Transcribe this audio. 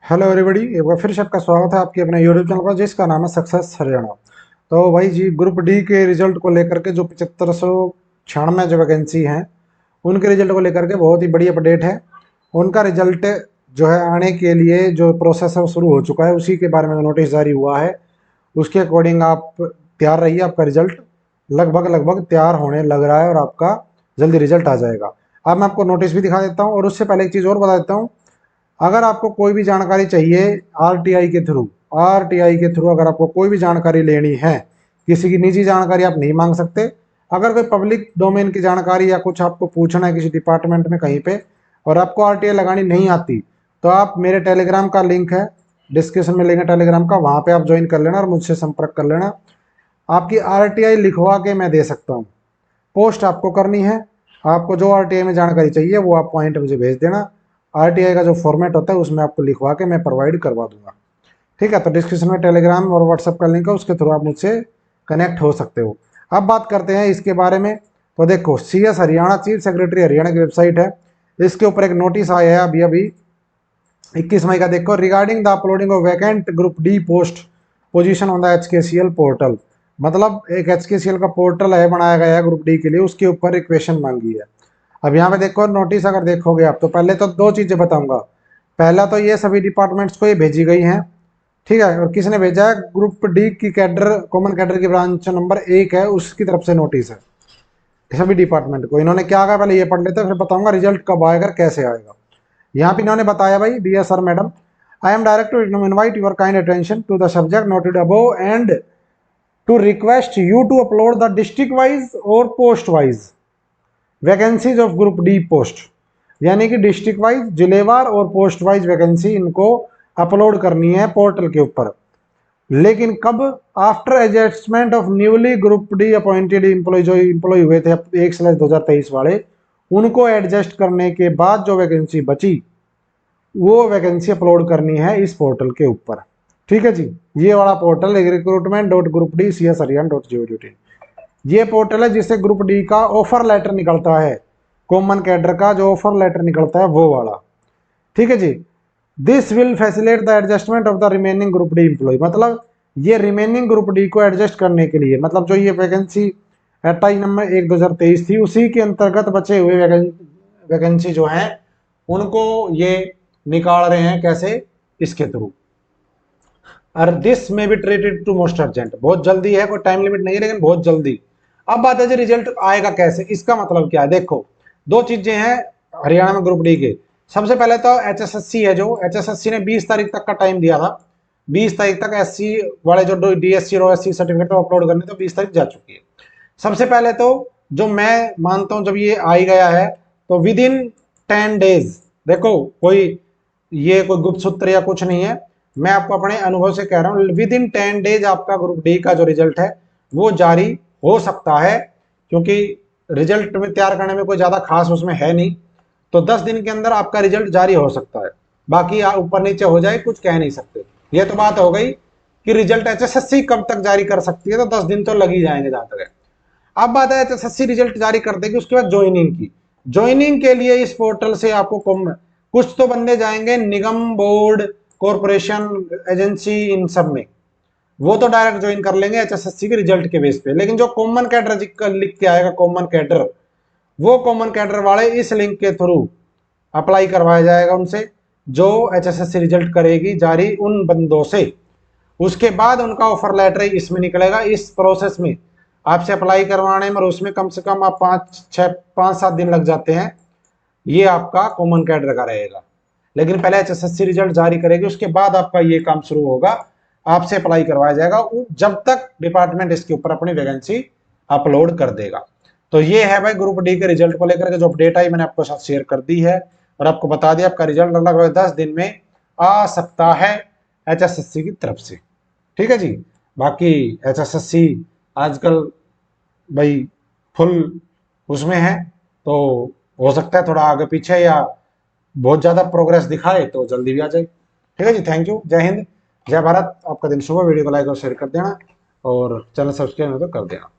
Hello everybody, एक बार फिर से आपका स्वागत है आपके अपने यूट्यूब चैनल पर जिसका नाम है सक्सेस हरियाणा। तो भाई जी, ग्रुप डी के रिजल्ट को लेकर के जो 7596 जो वैकेंसी हैं उनके रिजल्ट को लेकर के बहुत ही बड़ी अपडेट है। उनका रिजल्ट जो है आने के लिए जो प्रोसेस है वो शुरू हो चुका है, उसी के बारे में नोटिस जारी हुआ है। उसके अकॉर्डिंग आप तैयार रहिए, आपका रिजल्ट लगभग लगभग तैयार होने लग रहा है और आपका जल्दी रिजल्ट आ जाएगा। अब मैं आपको नोटिस भी दिखा देता हूँ और उससे पहले एक चीज़ और बता देता हूँ। अगर आपको कोई भी जानकारी चाहिए आरटीआई के थ्रू, अगर आपको कोई भी जानकारी लेनी है, किसी की निजी जानकारी आप नहीं मांग सकते। अगर कोई पब्लिक डोमेन की जानकारी या कुछ आपको पूछना है किसी डिपार्टमेंट में कहीं पे और आपको आरटीआई लगानी नहीं आती, तो आप मेरे टेलीग्राम का लिंक है डिस्क्रिप्शन में, लिंक है टेलीग्राम का, वहाँ पे आप ज्वाइन कर लेना और मुझसे संपर्क कर लेना। आपकी आरटीआई लिखवा के मैं दे सकता हूँ। पोस्ट आपको करनी है, आपको जो आरटीआई में जानकारी चाहिए वो आप पॉइंट मुझे भेज देना। आरटीआई का जो फॉर्मेट होता है उसमें आपको लिखवा के मैं प्रोवाइड करवा दूंगा। ठीक है, तो डिस्क्रिप्शन में टेलीग्राम और व्हाट्सएप का लिंक है, उसके थ्रू आप मुझसे कनेक्ट हो सकते हो। अब बात करते हैं इसके बारे में। तो देखो, CS Haryana, chief secretary Haryana की वेबसाइट है, इसके ऊपर एक नोटिस आया है अभी अभी 21 मई का। देखो, regarding the uploading of vacant group D post position on the HKCL portal. मतलब एक एचकेसीएल का पोर्टल है बनाया गया है ग्रुप डी के लिए, उसके ऊपर रिक्वेशन मांगी है। अब यहाँ पे देखो नोटिस, अगर देखोगे आप तो पहले तो दो चीजें बताऊंगा। पहला तो ये सभी डिपार्टमेंट्स को ये भेजी गई हैं, ठीक है। और किसने भेजा है? ग्रुप डी की कैडर, कॉमन कैडर की ब्रांच नंबर 1 है, उसकी तरफ से नोटिस है सभी डिपार्टमेंट को। इन्होंने क्या कहा पहले ये पढ़ लेते हैं, फिर बताऊंगा रिजल्ट कब आएगा, कैसे आएगा। यहाँ पे इन्होंने बताया, भाई dear sir madam, I am director to invite your kind attention to the subject noted above and to request you to upload the district wise और post wise vacancies of group D post. यानी कि district wise, जिलेवार और post wise vacancy इनको upload करनी है portal के ऊपर। लेकिन कब? After adjustment of newly group D appointed employ, जो एम्प्लॉय हुए थे 1/2023 वाले, उनको एडजस्ट करने के बाद जो वैकेंसी बची वो वैकेंसी अपलोड करनी है इस पोर्टल के ऊपर। ठीक है जी, ये वाला पोर्टल recruitment.group-d-haryana.go.in, ये पोर्टल है जिससे ग्रुप डी का ऑफर लेटर निकलता है, कॉमन कैडर का जो ऑफर लेटर निकलता है वो वाला। ठीक है जी, this will facilitate the adjustment of the remaining group D employ. मतलब ये रिमेनिंग ग्रुप डी को एडजस्ट करने के लिए, मतलब जो ये वैकेंसी 28 नंबर 1/2023 थी उसी के अंतर्गत बचे हुए वैकेंसी जो है उनको ये निकाल रहे हैं। कैसे? इसके थ्रू। और दिस में भी ट्रीटेड टू मोस्ट अर्जेंट, बहुत जल्दी है, कोई टाइम लिमिट नहीं है लेकिन बहुत जल्दी। अब बात है जी रिजल्ट आएगा कैसे, इसका मतलब क्या है। देखो, दो चीजें हैं हरियाणा में ग्रुप डी के। सबसे पहले तो एचएसएससी है, जो एचएसएससी ने 20 तारीख तक का टाइम दिया था। 20 तारीख तक एससी वाले जो डीएससी और ओएससी सर्टिफिकेट तो अपलोड करने, तो 20 तारीख जा चुकी है। सबसे पहले तो जो मैं मानता हूं, जब ये आ ही गया है तो विद इन 10 डेज, देखो कोई ये कोई गुप्त सूत्र या कुछ नहीं है, मैं आपको अपने अनुभव से कह रहा हूं, विद इन 10 डेज आपका ग्रुप डी का जो रिजल्ट है वो जारी हो सकता है। क्योंकि रिजल्ट में तैयार करने में कोई ज्यादा खास उसमें है नहीं, तो 10 दिन के अंदर आपका रिजल्ट जारी हो सकता है। बाकी ऊपर नीचे हो जाए कुछ कह नहीं सकते। ये तो बात हो गई कि रिजल्ट एचएसएससी कब तक जारी कर सकती है, तो 10 दिन तो लग ही जाएंगे जहां तक है। अब बात है एचएसएससी रिजल्ट जारी कर देगी, उसके बाद ज्वाइनिंग की। ज्वाइनिंग के लिए इस पोर्टल से आपको कुछ तो बंदे जाएंगे निगम, बोर्ड, कॉरपोरेशन, एजेंसी, इन सब में, वो तो डायरेक्ट ज्वाइन कर लेंगे एचएसएससी के रिजल्ट के बेस पे। लेकिन जो कॉमन कैडर लिख के आएगा कॉमन कैडर, वो कॉमन कैडर वाले इस लिंक के थ्रू अप्लाई करवाया जाएगा उनसे, जो एचएसएससी रिजल्ट करेगी जारी उन बंदों से। उसके बाद उनका ऑफर लेटर इसमें निकलेगा। इस प्रोसेस में आपसे अप्लाई करवाने में और उसमें कम से कम आप 5-7 दिन लग जाते हैं। ये आपका कॉमन कैडर का रहेगा। लेकिन पहले एचएसएससी रिजल्ट जारी करेगी, उसके बाद आपका ये काम शुरू होगा, आपसे अप्लाई करवाया जाएगा जब तक डिपार्टमेंट इसके ऊपर अपनी वैकेंसी अपलोड कर देगा। तो ये है भाई ग्रुप डी के रिजल्ट को लेकर के जो अपडेट आई, मैंने आपको साथ शेयर कर दी है और आपको बता दिया आपका रिजल्ट लगभग 10 दिन में आ सकता है एचएसएससी की तरफ से। ठीक है जी, बाकी एचएसएससी आजकल भाई फुल उसमें है, तो हो सकता है थोड़ा आगे पीछे या बहुत ज्यादा प्रोग्रेस दिखाए तो जल्दी भी आ जाए। ठीक है जी, थैंक यू, जय हिंद, जय भारत। आपका दिन शुभ। वीडियो को लाइक और शेयर कर देना और चैनल सब्सक्राइब तो कर देना।